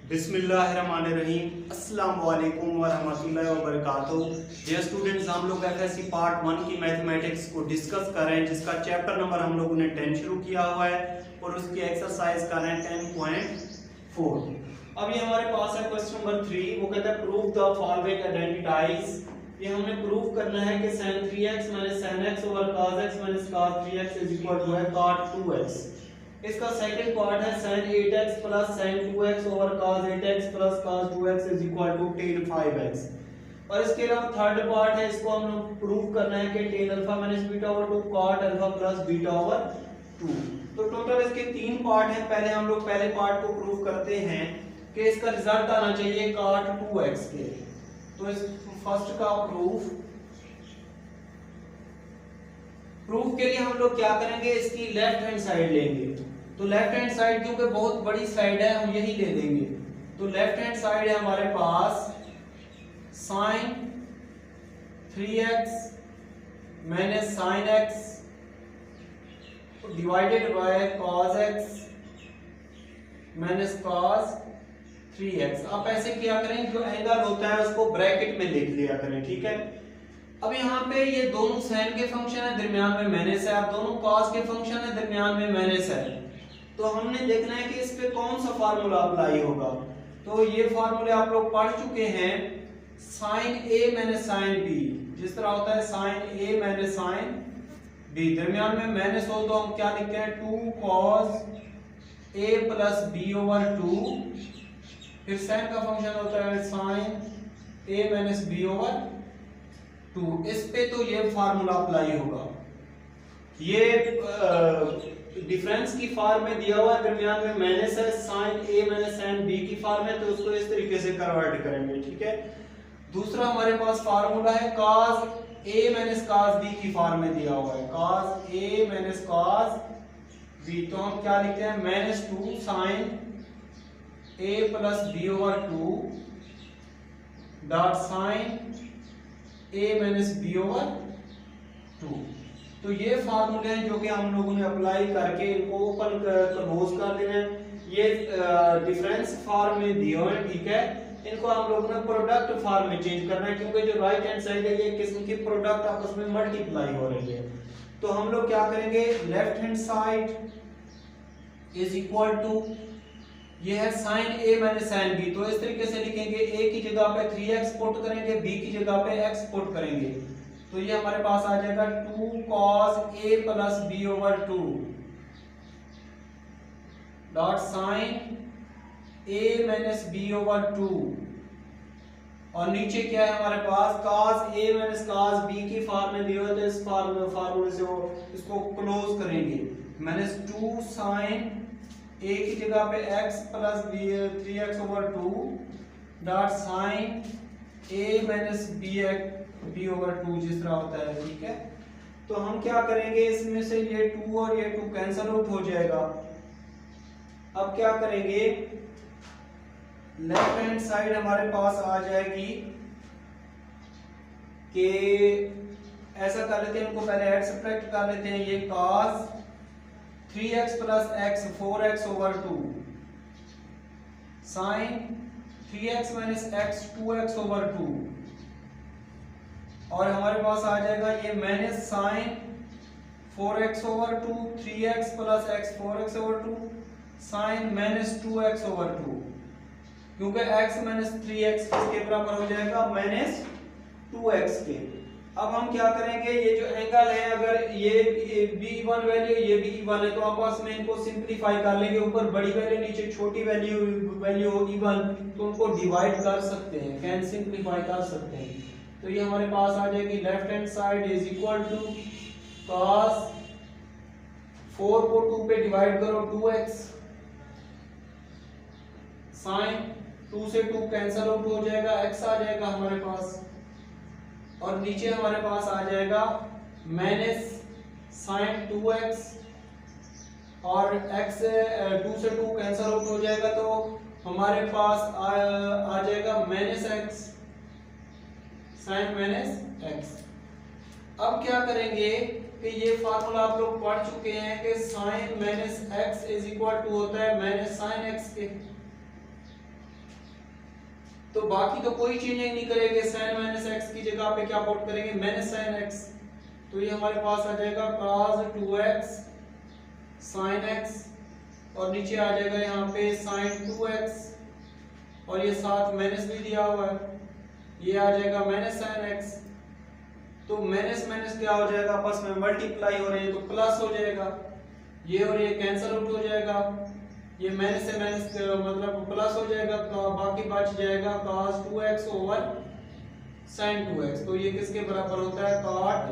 बिस्मिल्लाहिर्रहमानिर्रहीम, अस्सलाम वालेकुम वरहमतुल्लाहि वबरकातुहू। डियर स्टूडेंट्स, हम लोग एफएससी पार्ट 1 की मैथमेटिक्स को डिस्कस कर रहे हैं, जिसका चैप्टर नंबर हम लोगों ने 10 शुरू किया हुआ है और उसकी एक्सरसाइज कर रहे हैं 10.4। अब ये हमारे पास है क्वेश्चन नंबर 3। वो कहता है प्रूव द फॉलोइंग आइडेंटिटीज। ये हमने प्रूव करना है कि sin 3x - sin x over cos x - cos 3x is equal to है cot 2x। इसका सेकंड पार्ट है sin 8x plus sin 2x over cos 8x plus cos 2x is equal to tan 5x। और इसके अलावा third part है, इसको हम लोग प्रूव करना है कि tan alpha minus beta over 2 cot alpha plus beta over 2। तो टोटल इसके तीन पार्ट हैं। पहले हम लोग पहले पार्ट को प्रूव करते हैं कि इसका रिजल्ट आना चाहिए cot 2x के। तो इस फर्स्ट का प्रूफ के लिए हम लोग क्या करेंगे, इसकी लेफ्ट हैंड साइड लेंगे। तो लेफ्ट हैंड साइड क्योंकि बहुत बड़ी साइड है, हम यही ले लेंगे। तो लेफ्ट हैंड साइड है हमारे पास sin 3x minus sin x divided by cos x minus cos 3x। आप ऐसे किया करें, जो एंगल होता है उसको ब्रैकेट में लिख लिया करें, ठीक है। अब यहाँ पे ये दोनों sin के फंक्शन है, दरमियान में माइनस है। अब दोनों cos के फंक्शन है, दरमियान में माइनस है। तो हमने देखना है कि इस पे कौन सा फार्मूला अप्लाई होगा। तो ये फार्मूले आप लोग पढ़ चुके हैं, sin a minus sin b जिस तरह होता है sin a minus sin b, दरमियान में माइनस हो तो हम क्या लिखते हैं 2 cos a plus b over 2। फिर sin का फंक्शन होता है sin a minus b over 2। इस पे तो ये फार्मूला अप्लाई होगा। ये डिफरेंस की फॉर्म में दिया हुआ है, दरमियान में माइनस है, sin a minus sin b की फॉर्म है, तो उसको इस तरीके से कन्वर्ट करेंगे, ठीक है। दूसरा हमारे पास फार्मूला है cos a minus cos b की फॉर्म में दिया हुआ है, cos a minus cos b। तो हम क्या लिखते हैं minus 2 sin a plus b over 2 dot sin a minus b over 2। तो ये फार्मूले हैं जो कि हम लोगों ने अप्लाई करके इनको ओपन क्लोज कर देना है। ये डिफरेंस फॉर्म में दिए हुए हैं, ठीक है। इनको हम लोगों ने प्रोडक्ट फॉर्म में चेंज करना है, क्योंकि जो राइट हैंड साइड है ये किस्म की प्रोडक्ट आपस में मल्टीप्लाई हो रही है। तो हम लोग क्या करेंगे, left hand side is equal to ये है sin a minus sin b। तो इस तरीके से लिखेंगे, a की जगह पे 3x पुट करेंगे, b की जगह पे x पुट करेंगे। तो ये हमारे पास आ जाएगा 2 cos a plus b over 2 dot sin a minus b over 2। और नीचे क्या है हमारे पास cos a minus cos b की फॉर्म में दिया हुआ है, तो इस फार्मूले से वो इसको क्लोज करेंगे। माइनस 2 sin a की जगह पे x plus b 3x over 2 dot sin a minus b over 2 जिस तरह होता है, ठीक है। तो हम क्या करेंगे, इसमें से ये 2 और ये 2 कैंसिल आउट हो जाएगा। अब क्या करेंगे, लेफ्ट हैंड साइड हमारे पास आ जाएगी कि ऐसा कर लेते हैं, इनको पहले ऐड सब्ट्रैक्ट कर लेते हैं। ये cos 3x plus x 4x over 2 sin 3x minus x 2x over 2। और हमारे पास आ जाएगा ये minus sin 4x over 2 3x plus x 4x over 2 sin minus 2x over 2, क्योंकि x माइनस 3x किसके बराबर हो जाएगा माइनस 2x के। अब हम क्या करेंगे, ये जो एंगल है, अगर ये b1 वैल्यू ये b1 है, तो आपस में इनको सिंपलीफाई कर लेंगे। ऊपर बड़ी वैल्यू नीचे छोटी वैल्यू होगी 1, तो उनको डिवाइड कर सकते हैं, कैन सिंपलीफाई कर सकते हैं। तो ये हमारे पास आ जाएगी left hand side is equal to cos 4 को 2 पे डिवाइड करो 2x sin 2 से 2 कैंसिल आउट हो जाएगा, x आ जाएगा हमारे पास। और नीचे हमारे पास आ जाएगा माइनस sin 2x और x 2 से 2 कैंसिल आउट हो जाएगा, तो हमारे पास आ जाएगा minus x sin minus x। अब क्या करेंगे कि ये फार्मूला आप लोग पढ़ चुके हैं कि sin minus x is equal to होता है माइनस sin x के। तो बाकी तो कोई चेंजिंग नहीं करेंगे, sin माइनस एक्स की जगह पे क्या पुट करेंगे माइनस sin x, तो ये हमारे पास आ जाएगा cos 2x sin x और नीचे आ जाएगा यहाँ पे sin 2x और ये साथ माइनस भी दिया हुआ है, ये आ जाएगा माइनस sin x। तो माइनस माइनस क्या हो जाएगा, आपस में मल्टीप्लाई हो रहे हैं तो प्लस हो जाएगा, ये और ये कैंसिल आउट हो जाएगा, ये माइनस से माइनस मतलब प्लस हो जाएगा, तो बाकी बच जाएगा cos 2x over sin 2x। तो ये किसके बराबर होता है cot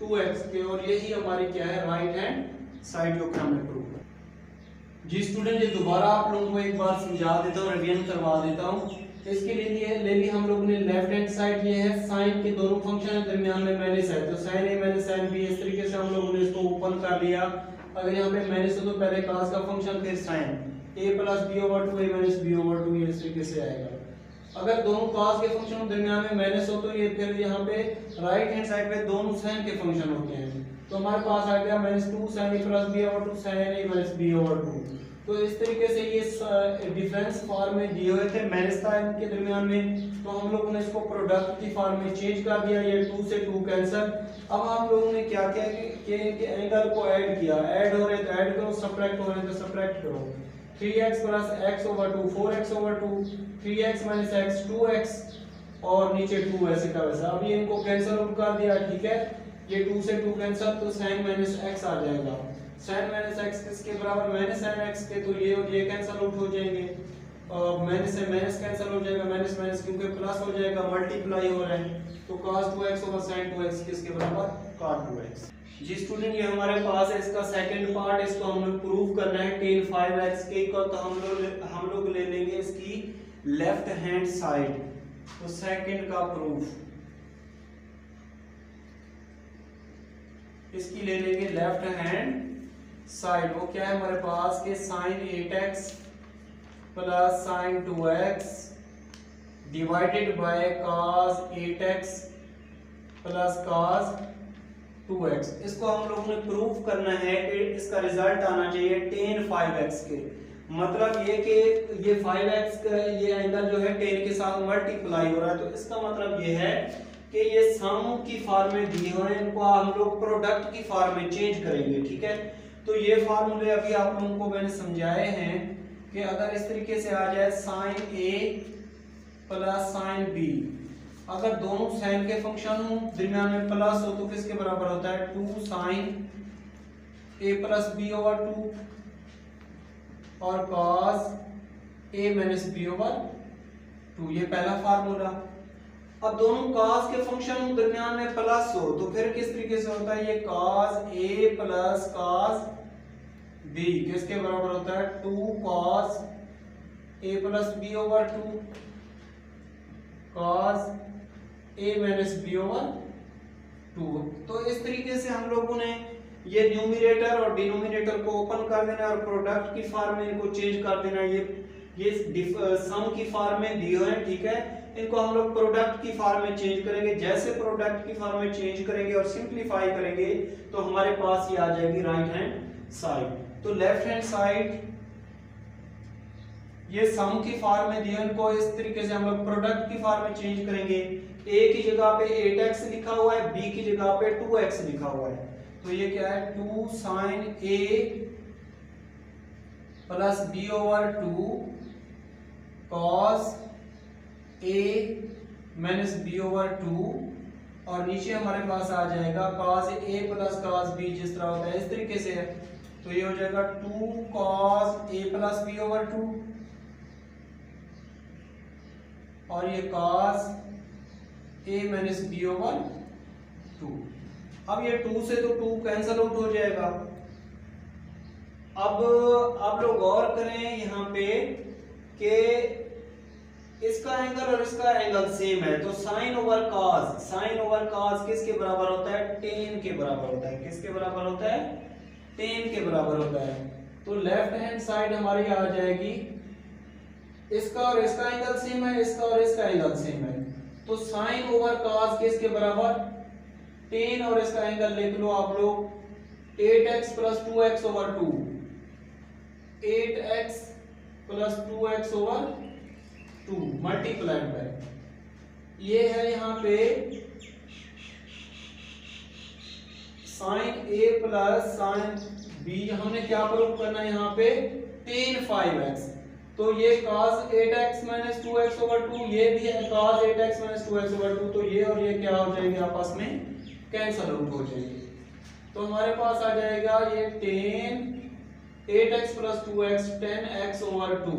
2x के, और यही हमारी क्या है राइट हैंड साइड जो कि हमने प्रूव किया। जी स्टूडेंट, ये दोबारा आप लोगों को एक बार समझा देता हूँ, रिवीजन करवा देता हूँ। इसके लिए ले ली हम लोगों ने लेफ्ट हैंड साइड, ये है साइन के दोनों फंक्शन है, दरमियान में माइनस है, तो sin a minus sin b, इस तरीके से हम लोगों ने इसको ओपन कर लिया। अगर यहाँ पे माइनस हो तो पहले cos का फंक्शन फिर sin a plus b over 2 a minus b over 2, ये इस तरीके से आएगा। अगर दोनों cos के फंक्शन दरमियान में माइनस हो तो ये फिर यहाँ पे राइट हैंड साइड पे दोनों sin के फंक्शन होते हैं, तो हमारे पास आ गया minus 2 sin a plus b over 2 sin a minus b over 2। तो इस तरीके से ये डिफरेंस फॉर्म में दिए हुए थे माइनस था इनके दरमियान में, तो हम लोगों ने इसको प्रोडक्ट की फॉर्म में चेंज कर दिया, ये 2 से 2 कैंसिल। अब हम लोगों ने क्या किया कि एंगल को ऐड किया, ऐड हो रहे तो ऐड करो, सब्ट्रैक्ट हो रहे तो सब्ट्रैक्ट करो। 3x plus x over 2 4x over 2, 3x minus x 2x और नीचे 2 ऐसे का वैसा। अब ये इनको कैंसिल आउट कर दिया, ठीक है, ये 2 से 2 कैंसिल, तो sin माइनस x आ जाएगा। sin माइनस x किसके बराबर माइनस sin x के, तो ये और ये कैंसिल आउट हो जाएंगे, और माइनस से माइनस कैंसिल हो जाएगा, माइनस माइनस क्योंकि प्लस हो जाएगा, मल्टीप्लाई हो रहा है, तो cos 2x over sin 2x किसके बराबर cot 2x। जी स्टूडेंट, ये हमारे पास है इसका सेकंड पार्ट, इसको हमें प्रूव करना है tan 5x के इक्वल, तो हम लोग ले लेंगे इसकी लेफ्ट हैंड साइड, तो सेकंड का प्रूफ इसकी ले लेंगे लेफ्ट हैंड साइड। वो क्या है हमारे पास के sin 8x plus sin 2x divided by cos 8x plus cos 2x। इसको हम लोगों ने प्रूफ करना है कि इसका रिजल्ट आना चाहिए tan 5x के, मतलब ये कि ये 5x का ये एंगल जो है tan के साथ मल्टीप्लाई हो रहा है, तो इसका मतलब ये है कि ये सम की फॉर्म में दिए हुए हैं, इनको हम लोग प्रोडक्ट की फॉर्म में चेंज करेंगे, ठीक है। तो ये फार्मूले अभी आप लोगों को मैंने समझाए हैं कि अगर इस तरीके से आ जाए sin a plus sin b, अगर दोनों sin के फंक्शन हो दरमियान में प्लस हो तो किसके बराबर होता है 2 sin a plus b over 2 और cos a minus b over 2, ये पहला फार्मूला। अब दोनों cos के फंक्शन दरमियान में प्लस हो तो फिर किस तरीके से होता है, ये cos a plus cos b किसके बराबर होता है 2 cos a plus b over 2 cos a minus b over 2। तो इस तरीके से हम लोगों ने ये न्यूमरेटर और डिनोमिनेटर को ओपन कर देना और प्रोडक्ट की फॉर्म में इनको चेंज कर देना। ये सम की फॉर्म में दिए हुए हैं, ठीक है, इनको हम लोग प्रोडक्ट की फॉर्म में चेंज करेंगे। जैसे प्रोडक्ट की फॉर्म में चेंज करेंगे और सिंपलीफाई करेंगे तो हमारे पास ये आ जाएगी राइट हैंड साइड। तो लेफ्ट हैंड साइड ये सम की फॉर्म में दिया, इनको इस तरीके से हम लोग प्रोडक्ट की फॉर्म में चेंज करेंगे। a की जगह पे 8x लिखा हुआ है, b की जगह पे 2x लिखा हुआ है, तो ये क्या है 2 sin a plus b over 2 cos a minus b over 2 और नीचे हमारे पास आ जाएगा cos a plus cos b, जिस तरह होता है इस तरीके से है, तो ये हो जाएगा 2 cos a plus b over 2 और ये cos a minus b over 2। अब ये 2 से तो 2 कैंसिल आउट हो जाएगा। अब आप लोग गौर करें यहाँ पे कि इसका एंगल और इसका एंगल सेम है, तो साइन ओवर कॉस किसके बराबर होता है, tan के बराबर होता है। किसके बराबर होता है, tan के बराबर होता है। तो लेफ्ट हैंड साइड हमारी आ जाएगी, इसका और इसका एंगल सेम है, इसका और इसका एंगल सेम है, तो साइन ओवर कॉस किसके बराबर, tan और इसका एंगल लिख लो आप लोग 8x plus 2x over 2, 8x plus 2x over 2 multiplied by, ये है यहाँ पे साइन ए प्लस साइन बी, हमने क्या प्रूव करना है यहाँ पे tan 5x, तो ये cos 8x minus 2x over 2, ये भी है cos 8x minus 2x over 2, तो ये और ये क्या हो जाएंगे आपस में कैंसल आउट हो जाएंगे। तो हमारे पास आ जाएगा ये tan 8x plus 2x 10x over 2,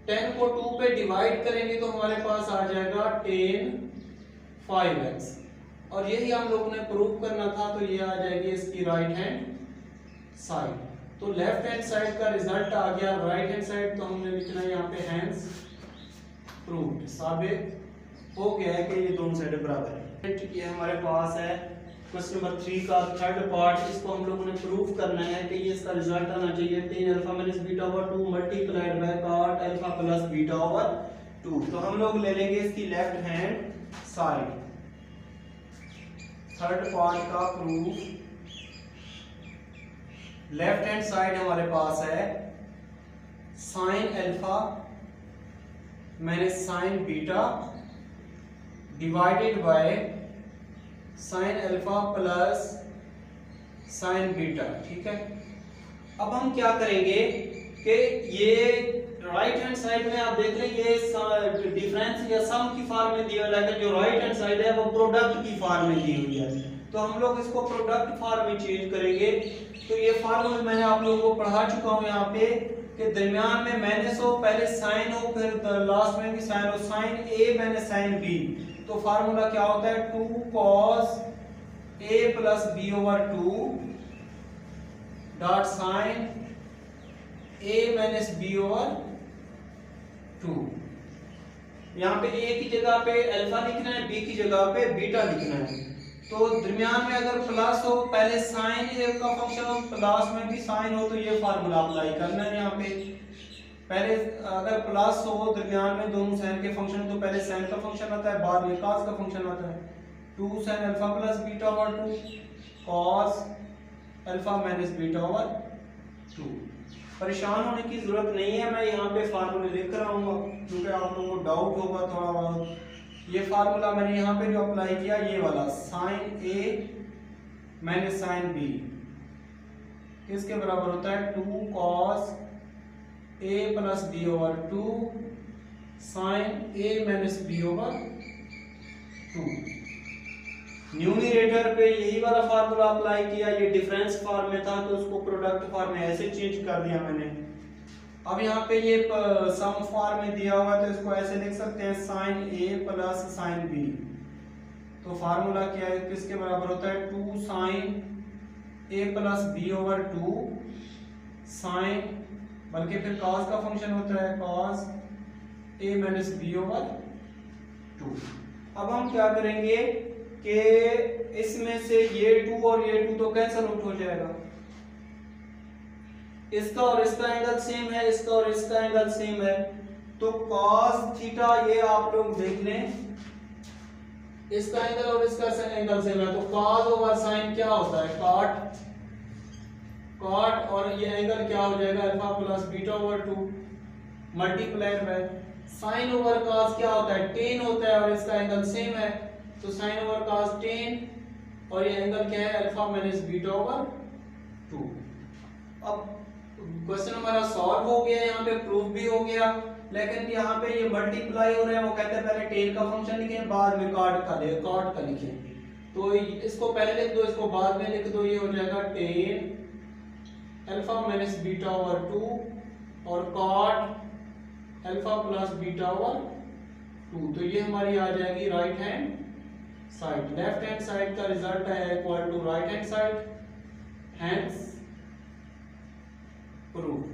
10 को 2 पे डिवाइड करेंगे तो हमारे पास आ जाएगा tan 5x, और यही हम लोगों ने प्रूव करना था, तो ये आ जाएगी इसकी राइट हैंड साइड। तो लेफ्ट हैंड साइड का रिजल्ट आ गया राइट हैंड साइड, तो हमने लिखना है यहाँ पे हैंस प्रूव्ड, साबित हो गया है कि ये दोनों साइडें बराबर है। ये हमारे पास है क्वेश्चन नंबर 3 का थर्ड पार्ट, इसको हम लोगों ने प्रूव करना है कि ये इसका रिजल्ट आना चाहिए tan alpha minus beta over 2 multiplied by cot alpha plus beta over 2। तो हम लोग ले लेंगे इसकी left hand side, third part का प्रूफ। लेफ्ट हैंड साइड हमारे पास है sine alpha minus sign beta divided by sine alpha plus sign beta, ठीक है। अब हम क्या करेंगे कि ये राइट हैंड साइड में आप देख लें ये डिफरेंस या सम की फॉर्म में दिया हुआ है, जो राइट हैंड साइड है वो प्रोडक्ट की फॉर्म में दी हुई है, तो हम लोग इसको प्रोडक्ट फॉर्म में चेंज करेंगे। तो ये फार्मूला मैंने आप लोगों को पढ़ा चुका हूं यहाँ पे कि दरमियान में माइनस हो, पहले साइन हो, फिर लास्ट में भी साइन हो, sine A minus sine B, तो फार्मूला क्या होता है 2 cos a plus B over 2 dot sine a minus B over 2। यहाँ पे a की जगह पे अल्फा लिखना है, b की जगह पे बीटा लिखना है। तो दरमियान में अगर प्लस हो, पहले साइन ए का फंक्शन हो, प्लस में भी साइन हो, तो ये फार्मूला अप्लाई करना है यहाँ पे। पहले अगर प्लस हो दरमियान में दोनों साइन के फंक्शन, तो पहले साइन का फंक्शन आता है, बाद में cos का फंक्शन आता है। 2 sin alpha plus beta over 2 cos alpha minus beta over 2। परेशान होने की जरूरत नहीं है, मैं यहाँ पे फार्मूले लिख रहा हूँ क्योंकि आप लोगों को डाउट होगा थोड़ा बहुत। ये फार्मूला मैंने यहाँ पे जो अप्लाई किया ये वाला sine A minus sine B किसके बराबर होता है 2 cos a plus B over 2 sine a minus B over 2। Numerator पे यही वाला फार्मूला अप्लाई किया, ये डिफरेंस फॉर्म में था तो उसको प्रोडक्ट फॉर्म में ऐसे चेंज कर दिया मैंने। अब यहाँ पे ये सम फॉर्म में दिया हुआ है तो इसको ऐसे लिख सकते हैं sine a plus sine b। तो फार्मूला क्या है, किसके बराबर होता है 2 sine a plus B over 2 sine, बल्कि फिर cos का फंक्शन होता है cos a minus B over 2। अब हम क्या करेंगे कि इसमें से ये 2 और ये 2 तो कैंसिल आउट हो जाएगा, इसका और इसका एंगल सेम है, इसका और इसका एंगल सेम है, तो cos थीटा ये आप लोग देख लें, इसका एंगल और इसका एंगल सेम है, तो cos ओवर sin क्या होता है cot, cot और ये एंगल क्या हो जाएगा alpha plus beta over 2 multiplied by sin over cos क्या होता है tan होता है, और इसका एंगल सेम है, तो sin ओवर cos tan, और ये एंगल क्या है अल्फा माइनस बीटा ओवर 2। अब क्वेश्चन हमारा सॉल्व हो गया, यहाँ पे प्रूफ भी हो गया, लेकिन यहाँ पे ये मल्टीप्लाई हो रहा है, वो कहते हैं पहले टेन का फंक्शन लिखें बाद में cot का लिखें, तो इसको पहले लिख दो इसको बाद में लिख दो, ये हो जाएगा tan alpha minus beta over 2 और cot alpha plus beta over 2, तो ये हमारी आ जाएगी right hand side. Left hand side का रिजल्ट है equal to right hand side, hence proved.